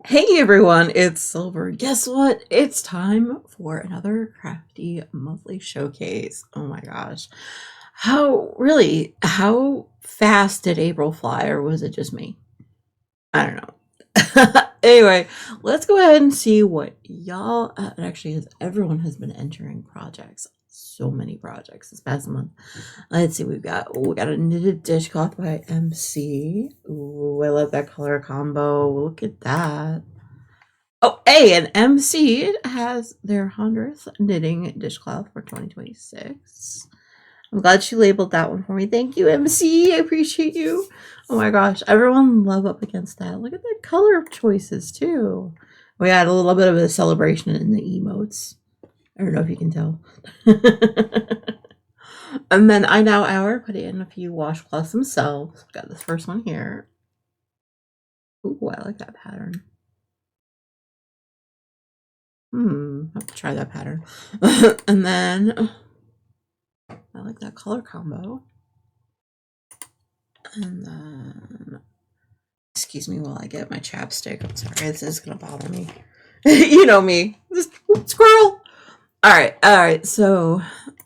Hey everyone, it's Silver. Guess what? It's time for another Crafty monthly showcase. Oh my gosh. How fast did April fly, or was it just me? I don't know. Anyway, let's go ahead and see what y'all actually is. Everyone has been entering projects. So many projects this past month. Let's see, we got a knitted dishcloth by MC. Ooh, I love that color combo. Look at that. Oh, hey, and MC has their 100th knitting dishcloth for 2026. I'm glad she labeled that one for me. Thank you, MC. I appreciate you. Oh my gosh, everyone love up against that. Look at the color choices too. We had a little bit of a celebration in the emotes. I don't know if you can tell. And then I Now Hour put in a few washcloths themselves. We got this first one here. Ooh, I like that pattern. I have to try that pattern. And then I like that color combo. And then, excuse me while I get my chapstick. I'm sorry, this is gonna bother me. You know me, just squirrel. All right. So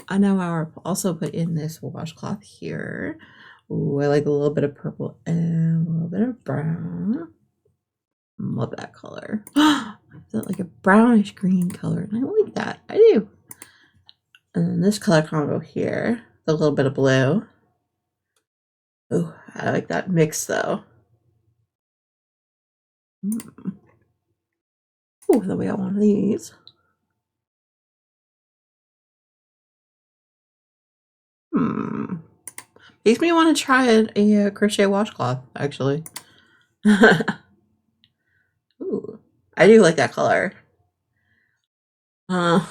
I know I'll also put in this washcloth here. Ooh, I like a little bit of purple and a little bit of brown. Love that color. It's like a brownish green color, and I like that. I do. And then this color combo here, a little bit of blue. Oh, I like that mix though. Oh, then we got one of these. Makes me want to try a crochet washcloth, actually. Ooh, I do like that color. I'm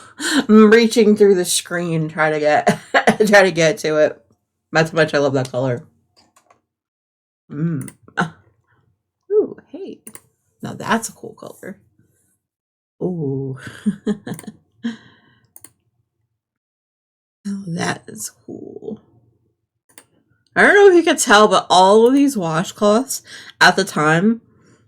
reaching through the screen trying to get to it. That's how much I love that color. Ooh, hey, now that's a cool color. Ooh, now that is cool. I don't know if you could tell, but all of these washcloths at the time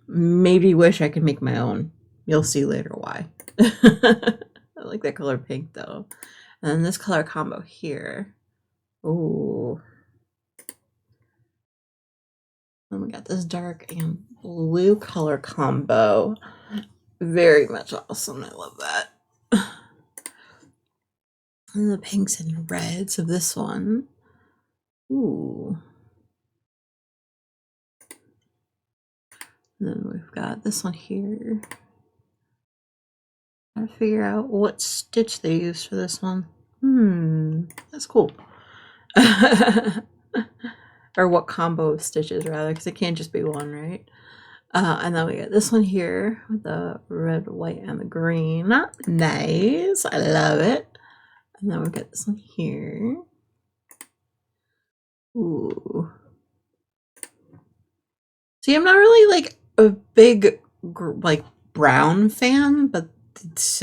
made me wish I could make my own. You'll see later why. I like that color pink though. And then this color combo here. Ooh. And we got this dark and blue color combo. Very much awesome. I love that. And the pinks and reds of this one. Ooh. And then we've got this one here. Trying to figure out what stitch they used for this one. That's cool. Or what combo of stitches, rather, because it can't just be one, right? And then we got this one here with the red, white, and the green. Nice. I love it. And then we got this one here. Ooh. See, I'm not really like a big like brown fan, but it's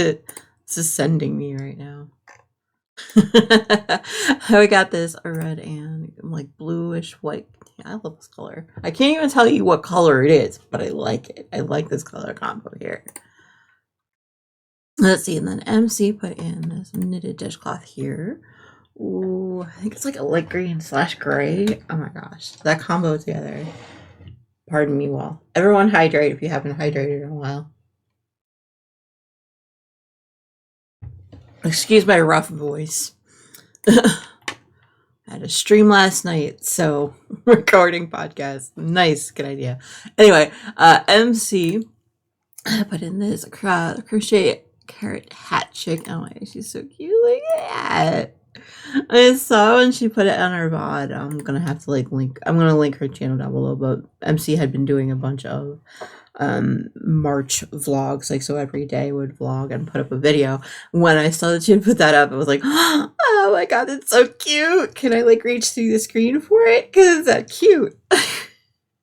sending me right now. We got this red and like bluish white. I love this color. I can't even tell you what color it is, but I like it. I like this color combo here. Let's see, and then MC put in this knitted dishcloth here. Ooh, I think it's like a light green / gray. Oh my gosh, that combo together. Pardon me while everyone hydrate if you haven't hydrated in a while. Excuse my rough voice. I had a stream last night, so recording podcast. Nice, good idea. Anyway, MC put in this crochet carrot hat chick. Oh my gosh, she's so cute. Look at that. I saw when she put it on her VOD. I'm gonna have to link. I'm gonna link her channel down below. But MC had been doing a bunch of March vlogs, like so every day would vlog and put up a video. When I saw that she had put that up, I was like, oh my god, it's so cute. Can I like reach through the screen for it? Because it's that cute.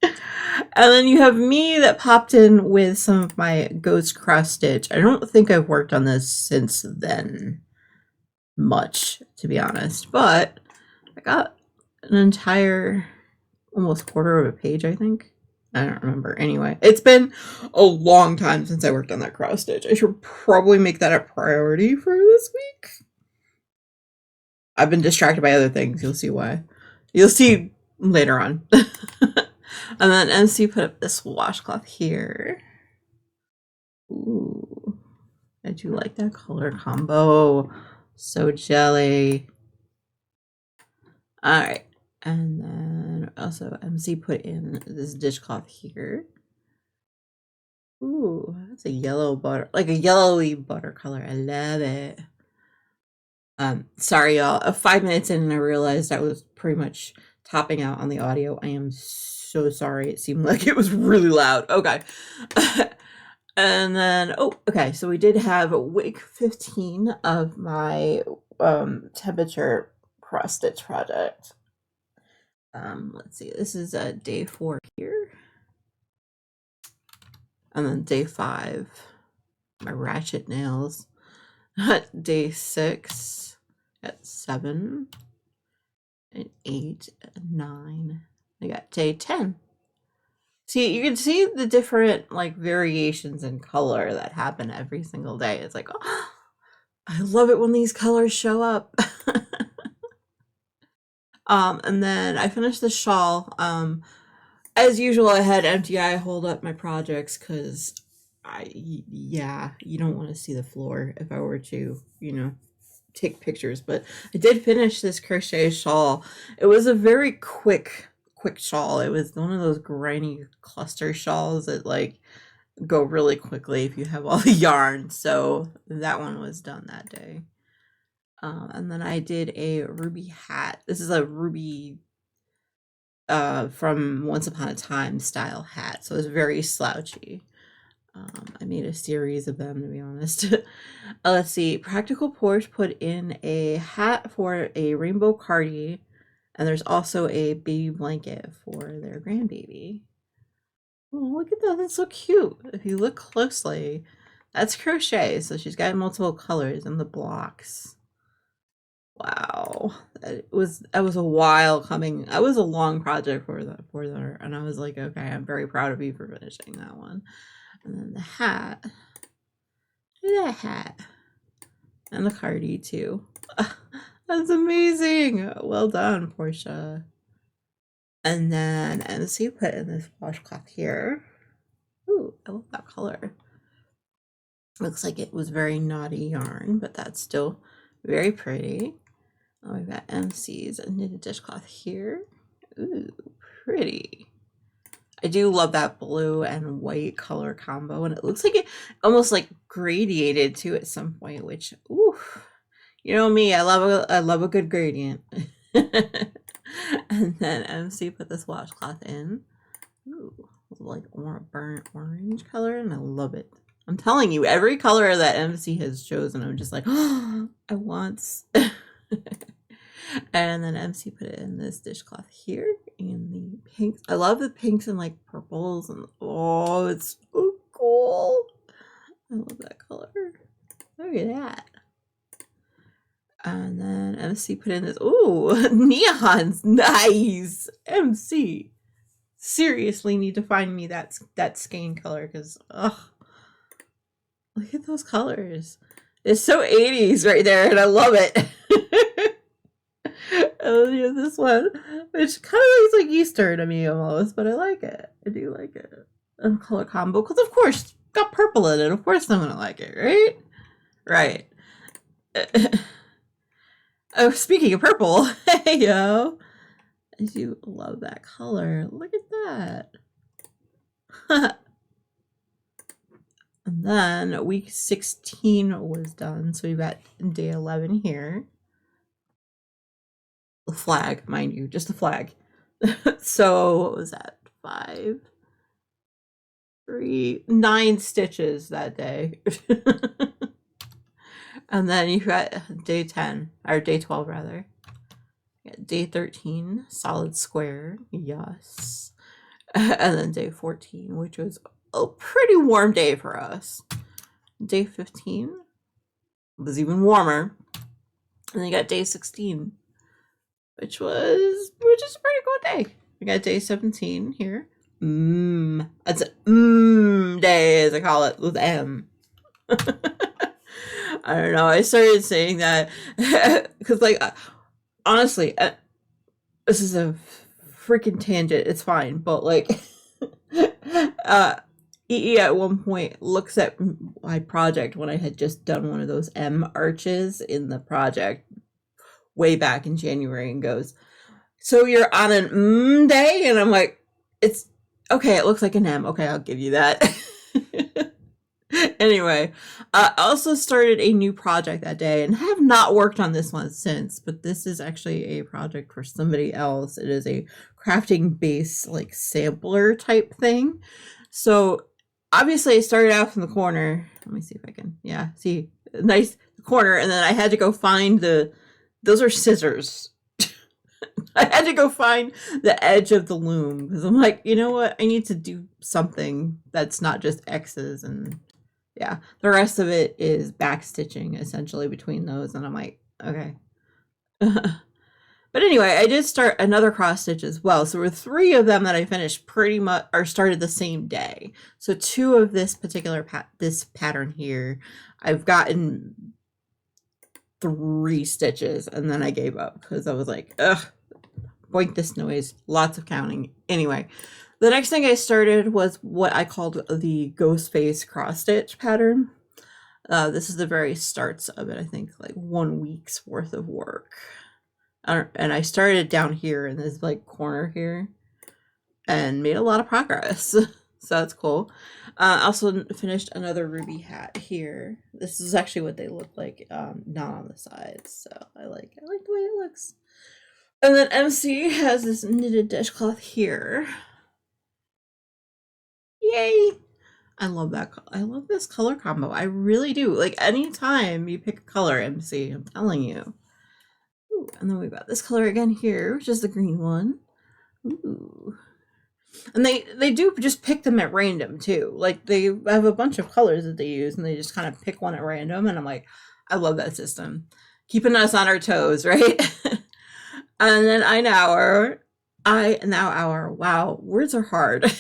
And then you have me that popped in with some of my ghost cross stitch. I don't think I've worked on this since then much, to be honest, but I got an entire almost quarter of a page, I think, I don't remember. Anyway, it's been a long time since I worked on that cross stitch. I should probably make that a priority for this week. I've been distracted by other things. You'll see why. You'll see later on. And then MC put up this washcloth here. Ooh. I do like that color combo. So jelly. Alright. And then also MC put in this dishcloth here. Ooh, that's a yellow butter, like a yellowy butter color. I love it. Sorry y'all. 5 minutes in and I realized I was pretty much topping out on the audio. I am so sorry. It seemed like it was really loud. Okay. And then, oh, okay. So we did have week 15 of my temperature cross stitch project. Let's see. This is day 4 here. And then day 5, my ratchet nails. Day 6 at 7 and 8 and 9. I got day 10. See, you can see the different like variations in color that happen every single day. It's like, oh, I love it when these colors show up. And then I finished the shawl. As usual, I had MTI hold up my projects because you don't want to see the floor if I were to, take pictures. But I did finish this crochet shawl. It was a very quick shawl. It was one of those granny cluster shawls that like go really quickly if you have all the yarn. So that one was done that day. And then I did a ruby hat. This is a ruby from Once Upon a Time style hat. So it's very slouchy. I made a series of them, to be honest. Let's see. Practical Porsche put in a hat for a rainbow cardi. And there's also a baby blanket for their grandbaby. Oh, look at that. That's so cute. If you look closely, that's crochet. So she's got multiple colors in the blocks. Wow. That was a while coming. That was a long project for her. And I was like, okay, I'm very proud of you for finishing that one. And then the hat. Look at that hat. And the cardi too. That's amazing. Well done, Portia. And then MC put in this washcloth here. Ooh, I love that color. Looks like it was very naughty yarn, but that's still very pretty. Oh, we've got MC's knitted dishcloth here. Ooh, pretty. I do love that blue and white color combo, and it looks like it almost like gradiated too at some point, which, ooh, you know me, I love a good gradient. And then MC put this washcloth in. Ooh, like burnt orange color, and I love it. I'm telling you, every color that MC has chosen, I'm just like, oh, I want. And then MC put it in this dishcloth here in the pinks. I love the pinks and like purples, and oh, it's so cool. I love that color. Look at that. And then MC put in this, ooh, neons, nice. MC, seriously need to find me that skein color, because, ugh, look at those colors. It's so 80s right there, and I love it. Oh, here's this one, which kind of looks like Easter to me almost, but I like it. I do like it. And color combo, because of course, it's got purple in it. Of course I'm going to like it, right? Right. Oh, speaking of purple, hey, yo. I do love that color. Look at that. And then week 16 was done, so we've got day 11 here. The flag, mind you, just the flag. So what was that? 9 stitches that day. And then you got day 10, or day 12 rather. Day 13, solid square, yes. And then day 14, which was a pretty warm day for us. Day 15 was even warmer. And then you got day 16, which is a pretty cool day. We got day 17 here. That's day, as I call it, with M. I don't know. I started saying that because, like, honestly, this is a freaking tangent. It's fine, but like, EE at one point looks at my project when I had just done one of those M arches in the project way back in January and goes, "So you're on an day?" And I'm like, "It's okay. It looks like an M. Okay, I'll give you that." Anyway, I also started a new project that day and have not worked on this one since, but this is actually a project for somebody else. It is a crafting base, like, sampler type thing. So obviously I started out from the corner. Let me see if I can, yeah, see, nice corner. And then I had to go find those are scissors. I had to go find the edge of the loom because I'm like, you know what? I need to do something that's not just X's, and yeah, the rest of it is back stitching essentially between those. And I'm like, okay. But anyway, I did start another cross stitch as well. So there were 3 of them that I finished pretty much, or started the same day. So 2 of this particular this pattern here, I've gotten 3 stitches, and then I gave up because I was like, ugh, boink this noise, lots of counting. Anyway, the next thing I started was what I called the ghost face cross stitch pattern. This is the very starts of it, I think like 1 week's worth of work. And I started down here in this like corner here and made a lot of progress. So that's cool. Also finished another ruby hat here. This is actually what they look like, not on the sides. So I like the way it looks. And then MC has this knitted dishcloth here. Yay! I love that. I love this color combo. I really do. Like, anytime you pick a color, MC, I'm telling you. Ooh, and then we've got this color again here, which is the green one. Ooh. And they do just pick them at random too. Like, they have a bunch of colors that they use, and they just kind of pick one at random. And I'm like, I love that system. Keeping us on our toes, right? And then I now hour. Wow, words are hard.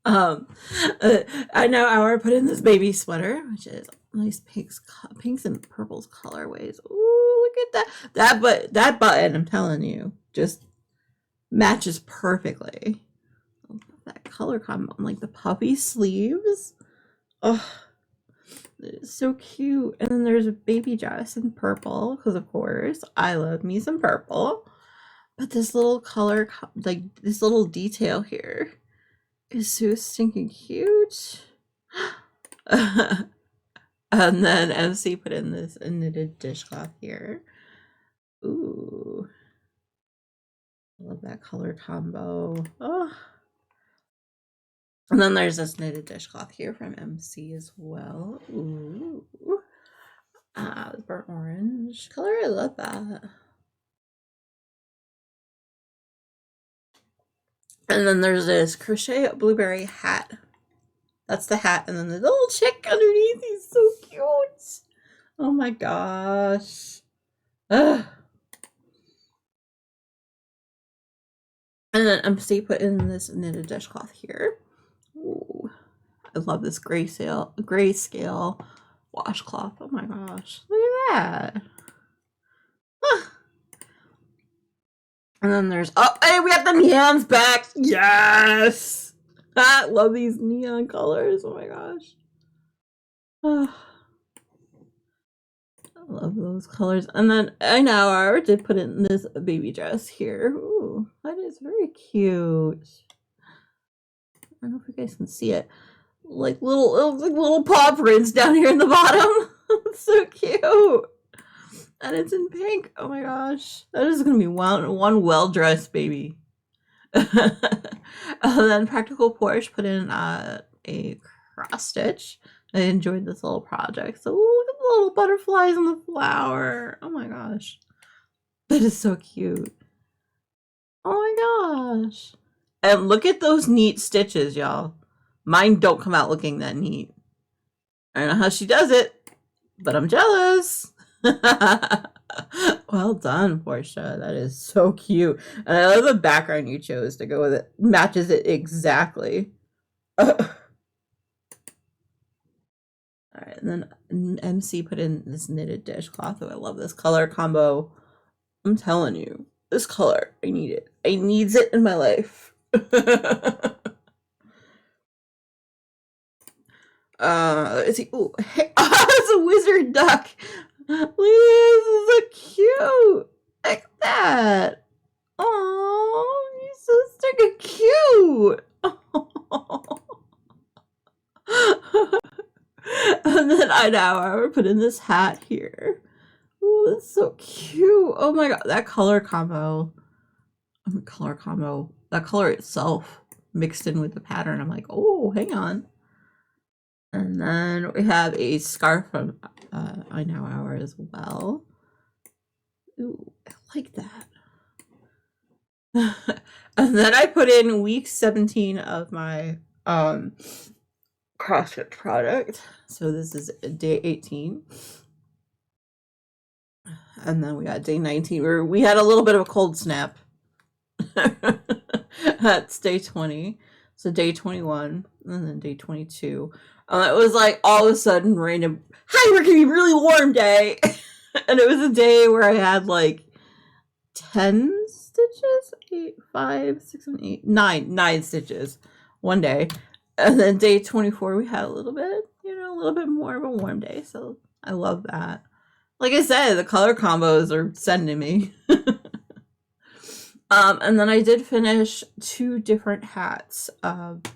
I now hour put in this baby sweater, which is nice pinks and purples colorways. Ooh, look at that! That button, I'm telling you, just matches perfectly. That color combo, like the puffy sleeves. Oh, it's so cute. And then there's a baby dress in purple, because of course I love me some purple. But this little color, like this little detail here, is so stinking cute. And then MC put in this knitted dishcloth here. Ooh, I love that color combo. Oh. And then there's this knitted dishcloth here from MC as well. Ooh. The burnt orange color. I love that. And then there's this crochet blueberry hat. That's the hat. And then the little chick underneath. He's so cute. Oh my gosh. Ugh. And then MC put in this knitted dishcloth here. Ooh, I love this grayscale washcloth. Oh my gosh, look at that. Huh. And then there's, oh, hey, we got the neons back. Yes, I love these neon colors. Oh my gosh. Oh, I love those colors. And then I know I already did put in this baby dress here. Ooh, that is very cute. I don't know if you guys can see it. Like little paw prints down here in the bottom. It's so cute. And it's in pink. Oh my gosh. That is going to be one well-dressed baby. And then Practical Porsche put in a cross stitch. I enjoyed this little project. So look at the little butterflies and the flower. Oh my gosh. That is so cute. Oh my gosh. And look at those neat stitches, y'all. Mine don't come out looking that neat. I don't know how she does it, but I'm jealous. Well done, Portia. That is so cute. And I love the background you chose to go with it. Matches it exactly. Alright, and then MC put in this knitted dishcloth. Oh, I love this color combo. I'm telling you, this color, I need it. I needs it in my life. Let's see. Oh, hey, oh, it's a wizard duck. Look, this is so cute. Like that. Oh, he's so stinking cute. And then I put in this hat here. Oh, that's so cute. Oh my god, that color combo. That color itself mixed in with the pattern. I'm like, oh, hang on. And then we have a scarf from I Know Hour as well. Ooh, I like that. And then I put in week 17 of my CrossFit product. So this is day 18. And then we got day 19 where we had a little bit of a cold snap. That's day 20. So day 21 and then day 22. It was like all of a sudden random, hi, we're getting a really warm day. And it was a day where I had like 10 stitches, 8, 5, 6, 7, 8, 9 stitches one day. And then day 24, we had a little bit more of a warm day. So I love that. Like I said, the color combos are sending me. And then I did finish 2 different hats.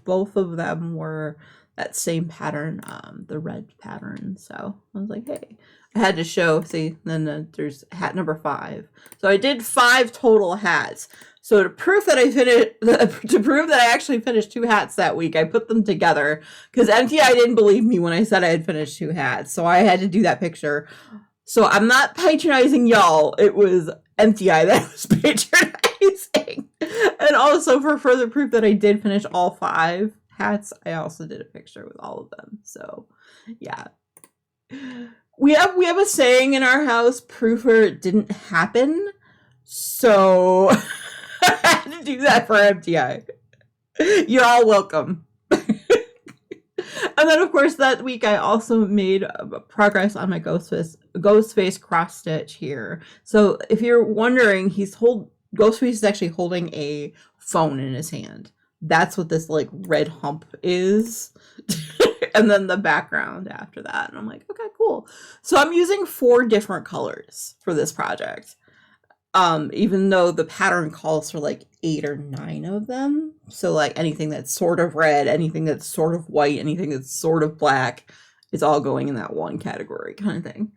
Both of them were that same pattern, the red pattern. So I was like, hey, I had to show. See, then there's hat number 5. So I did 5 total hats. So to prove that I actually finished 2 hats that week, I put them together because MTI didn't believe me when I said I had finished 2 hats. So I had to do that picture. So I'm not patronizing y'all. It was MTI that was patronizing. And also for further proof that I did finish all 5 hats, I also did a picture with all of them. So yeah. We have a saying in our house, proofer didn't happen. So I had to do that for MTI. You're all welcome. And then, of course, that week I also made progress on my ghost face cross stitch here. So if you're wondering, Ghostface is actually holding a phone in his hand. That's what this like red hump is. And then the background after that. And I'm like, okay, cool. So I'm using 4 different colors for this project. Even though the pattern calls for like 8 or 9 of them. So like anything that's sort of red, anything that's sort of white, anything that's sort of black, is all going in that one category kind of thing.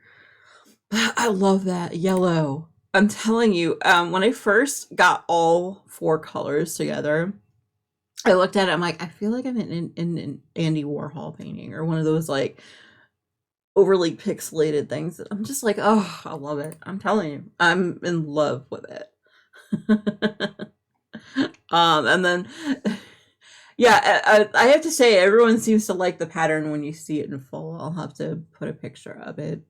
I love that yellow. I'm telling you, when I first got all 4 colors together, I looked at it, I'm like, I feel like I'm in an Andy Warhol painting or one of those like overly pixelated things. I'm just like, oh, I love it. I'm telling you, I'm in love with it. And then, yeah, I have to say, everyone seems to like the pattern when you see it in full. I'll have to put a picture of it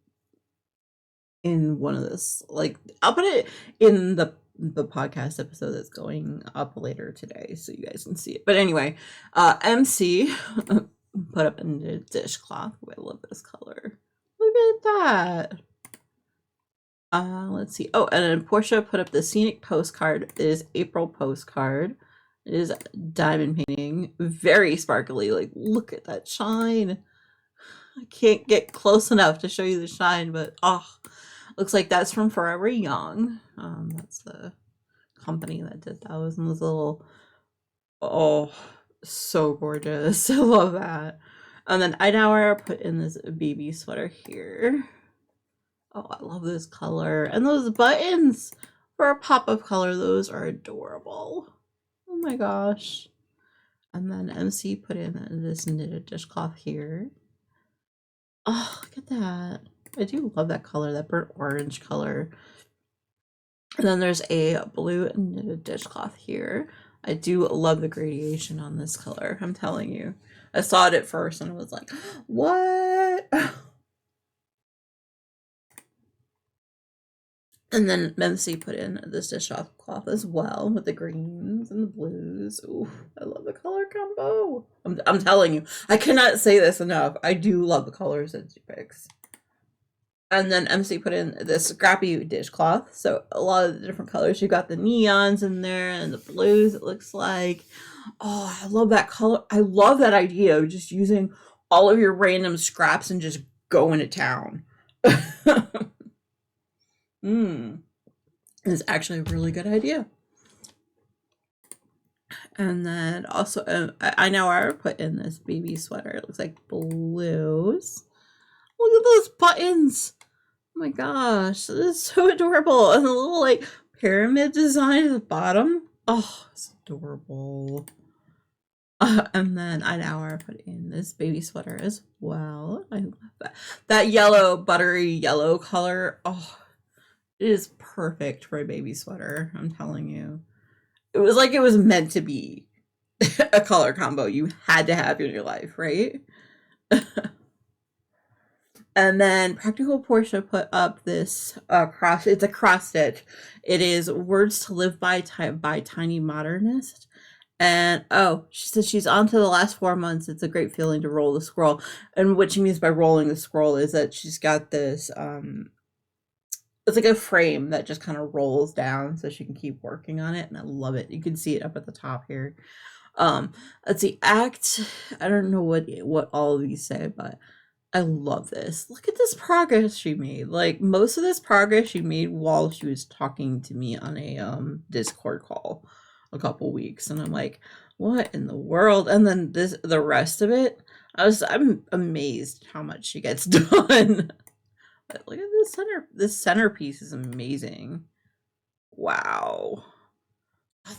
in one of this. Like, I'll put it in the podcast episode that's going up later today so you guys can see it. But anyway, MC put up in the dishcloth. Oh, I love this color. Look at that. Let's see. Oh, and then Portia put up the scenic postcard. It is April postcard. It is diamond painting. Very sparkly. Like, look at that shine. I can't get close enough to show you the shine, but looks like that's from Forever Young. That's the company that did those. And this little, so gorgeous. I love that. And then I put in this baby sweater here. Oh, I love this color. And those buttons for a pop of color, those are adorable. Oh my gosh. And then MC put in this knitted dishcloth here. Oh, look at that. I do love that color, that burnt orange color. And then there's a blue knitted dishcloth here. I do love the gradation on this color. I'm telling you. I saw it at first and I was like, what? And then MC put in this dishcloth as well with the greens and the blues. Ooh, I love the color combo. I'm telling you, I cannot say this enough. I do love the colors that she picks. And then MC put in this scrappy dishcloth. So a lot of the different colors. You got the neons in there and the blues, it looks like. Oh, I love that color. I love that idea of just using all of your random scraps and just going to town. It's actually a really good idea. And then also, I know I put in this baby sweater. It looks like blues. Look at those buttons. Oh my gosh, this is so adorable. And the little like pyramid design at the bottom. Oh, it's adorable. And then I put in this baby sweater as well. I love that. That yellow, buttery yellow color. Oh, it is perfect for a baby sweater. I'm telling you. It was like it was meant to be a color combo you had to have in your life, right? And then Practical Portia put up this it's a cross stitch. It is Words to Live by Tiny Modernist. And she says she's on to the last 4 months. It's a great feeling to roll the scroll. And what she means by rolling the scroll is that she's got this it's like a frame that just kind of rolls down so she can keep working on it. And I love it. You can see it up at the top here. Let's see, act. I don't know what all of these say, but I love this. Look at this progress she made. Like most of this progress she made while she was talking to me on a Discord call a couple weeks, and I'm like, what in the world? And then the rest of it, I'm amazed how much she gets done. But look at this centerpiece is amazing. Wow.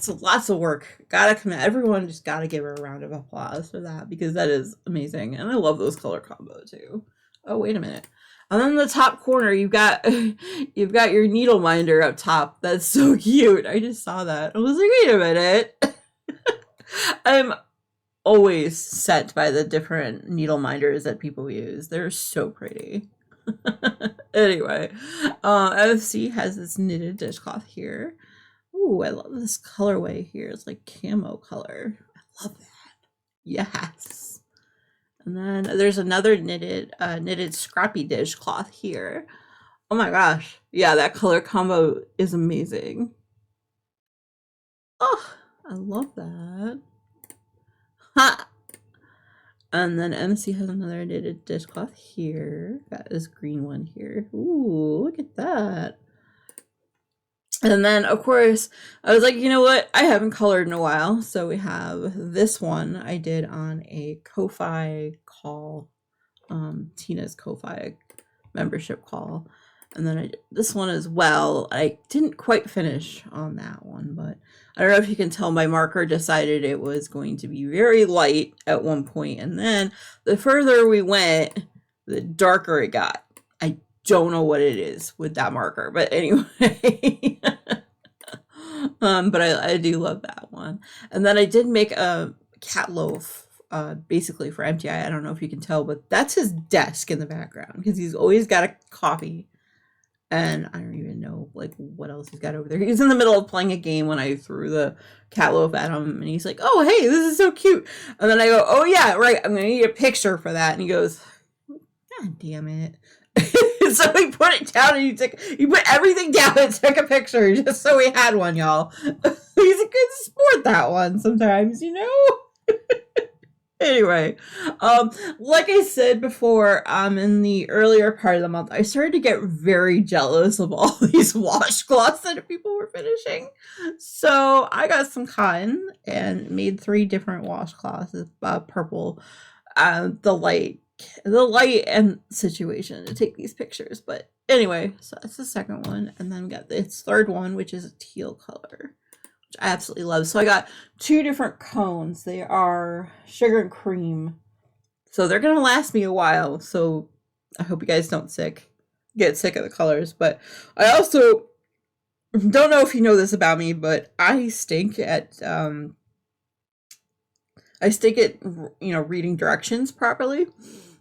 Lots of work. Gotta commit. Everyone just gotta give her a round of applause for that, because that is amazing. And I love those color combos too. Oh, wait a minute. And then in the top corner, you've got your needle minder up top. That's so cute. I just saw that. I was like, wait a minute. I'm always set by the different needle minders that people use. They're so pretty. Anyway, FC has this knitted dishcloth here. Ooh, I love this colorway here. It's like camo color. I love that. Yes. And then there's another knitted scrappy dishcloth here. Oh my gosh. Yeah, that color combo is amazing. Oh, I love that. Ha! And then MC has another knitted dishcloth here. Got this green one here. Ooh, look at that. And then, of course, I was like, you know what? I haven't colored in a while. So we have this one I did on a Ko-Fi call, Tina's Ko-Fi membership call. And then I did this one as well. I didn't quite finish on that one, but I don't know if you can tell my marker decided it was going to be very light at one point. And then the further we went, the darker it got. I don't know what it is with that marker, but anyway. But I do love that one. And then I did make a cat loaf, basically for MTI. I don't know if you can tell, but that's his desk in the background, because he's always got a coffee. And I don't even know like what else he's got over there. He's in the middle of playing a game when I threw the cat loaf at him, and he's like, oh, hey, this is so cute. And then I go, oh yeah, right, I'm gonna need a picture for that. And he goes, God damn it. So he put it down, and he put everything down and took a picture just so we had one, y'all. He's a good sport, that one, sometimes, you know? Anyway, like I said before, in the earlier part of the month, I started to get very jealous of all these washcloths that people were finishing. So I got some cotton and made 3 different washcloths, purple, the light and situation to take these pictures. But anyway, so that's the second one. And then we got this third one, which is a teal color, which I absolutely love. So I got 2 different cones. They are sugar and cream. So they're going to last me a while. So I hope you guys don't get sick of the colors. But I also don't know if you know this about me, but I stink at reading directions properly.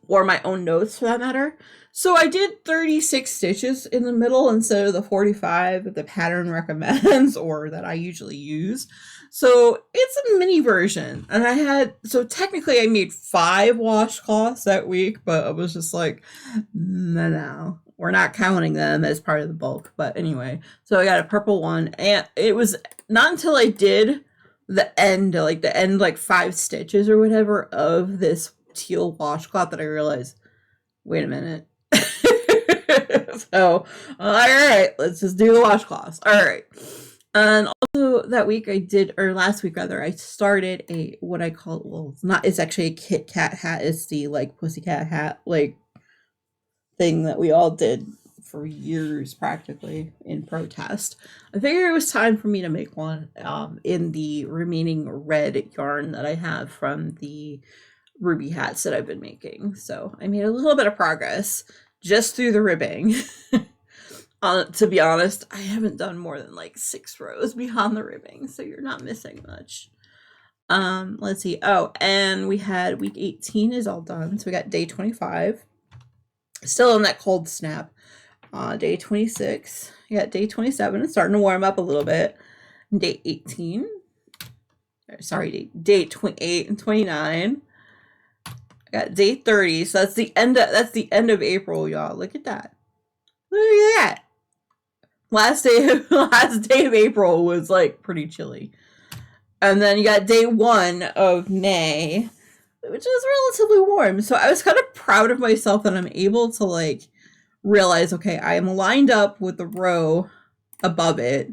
or my own notes for that matter. So I did 36 stitches in the middle instead of the 45 that the pattern recommends or that I usually use. So it's a mini version. And so technically I made 5 washcloths that week, but I was just like, no, we're not counting them as part of the bulk. But anyway, so I got a purple one, and it was not until I did the end, like 5 stitches or whatever of this teal washcloth that I realized, wait a minute. So, all right, let's just do the washcloths. All right. And also that week last week rather, I started what I call, it's actually a Kit Kat hat. It's the like pussycat hat, like thing that we all did for years practically in protest. I figured it was time for me to make one in the remaining red yarn that I have from the ruby hats that I've been making. So I made a little bit of progress just through the ribbing. To be honest, I haven't done more than like 6 rows beyond the ribbing, so you're not missing much. Let's see. Oh, and we had week 18 is all done. So we got day 25. Still in that cold snap. Day 26. You got day 27. It's starting to warm up a little bit. Day 18. Sorry, day 28 and 29. I got day 30. So that's the end of April, y'all. Look at that. Look at that. Last day of April was like pretty chilly. And then you got day 1 of May, which is relatively warm. So I was kind of proud of myself that I'm able to like realize, okay, I am lined up with the row above it.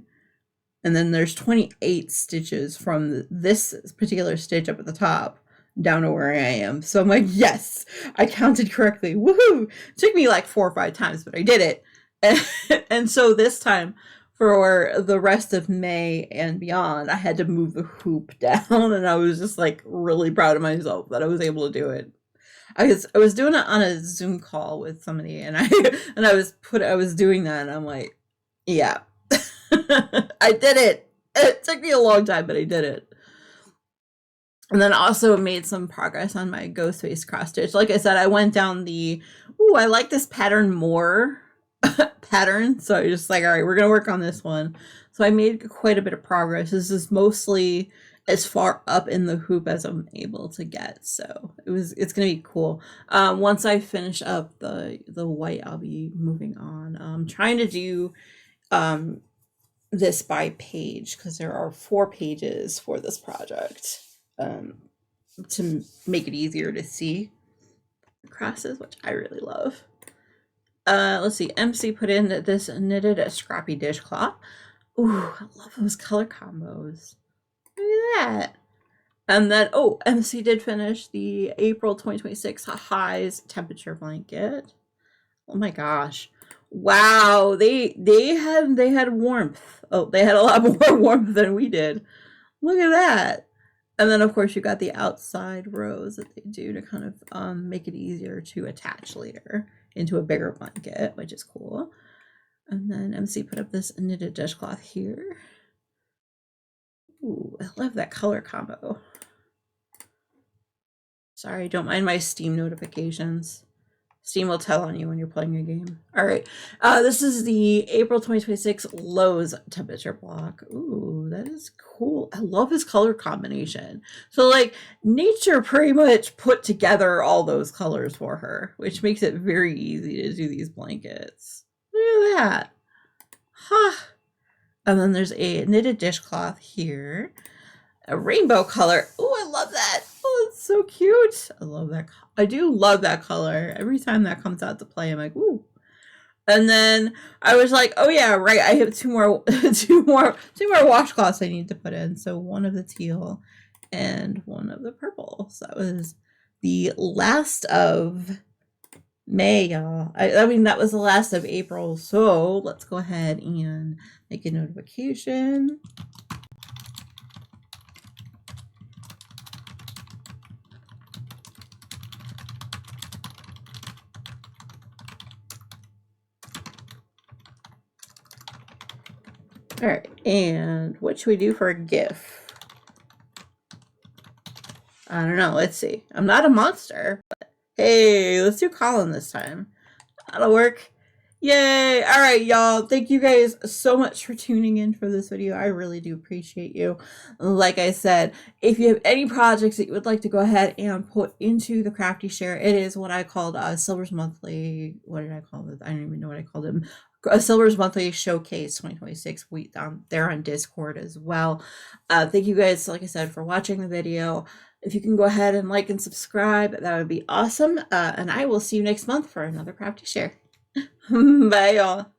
And then there's 28 stitches from this particular stitch up at the top down to where I am. So I'm like, yes, I counted correctly. Woohoo! It took me like 4 or 5 times, but I did it. And so this time, for the rest of May and beyond, I had to move the hoop down, and I was just like really proud of myself that I was able to do it. I was doing it on a Zoom call with somebody, and I was doing that, and I'm like, yeah, I did it. It took me a long time, but I did it. And then also made some progress on my ghost face cross stitch. Like I said, I went down I like this pattern more pattern. So I just like, all right, we're going to work on this one. So I made quite a bit of progress. This is mostly as far up in the hoop as I'm able to get. So it's going to be cool. Once I finish up the white, I'll be moving on. I'm trying to do this by page because there are 4 pages for this project to make it easier to see the crosses, which I really love. Let's see. MC put in this knitted a scrappy dishcloth. Ooh, I love those color combos. Look at that. And then, MC did finish the April 2026 highs temperature blanket. Oh my gosh. Wow. They had warmth. Oh, they had a lot more warmth than we did. Look at that. And then, of course, you got the outside rows that they do to kind of make it easier to attach later into a bigger blanket, which is cool. And then MC put up this knitted dishcloth here. Ooh, I love that color combo. Sorry, don't mind my Steam notifications. Steam will tell on you when you're playing a game. All right, this is the April 2026 Lowe's temperature block. Ooh, that is cool. I love his color combination. So like nature pretty much put together all those colors for her, which makes it very easy to do these blankets. Look at that. Huh. And then there's a knitted dishcloth here. A rainbow color. Oh, I love that. Oh, it's so cute. I love that. I do love that color. Every time that comes out to play, I'm like, ooh. And then I was like, oh yeah, right. I have two more washcloths I need to put in. So one of the teal and one of the purple. So that was the last of May, y'all. I mean, that was the last of April. So let's go ahead and make a notification. All right, and what should we do for a GIF? I don't know. Let's see. I'm not a monster, but Hey, let's do Colin this time. That'll work. Yay! All right, y'all. Thank you guys so much for tuning in for this video. I really do appreciate you. Like I said, if you have any projects that you would like to go ahead and put into the Crafty Share, it is what I called Silver's Monthly. What did I call it? I don't even know what I called him. A Silver's Monthly Showcase 2026. They're on Discord as well. Thank you guys, like I said, for watching the video. If you can go ahead and like and subscribe, that would be awesome. And I will see you next month for another Crafty Share. Bye, y'all.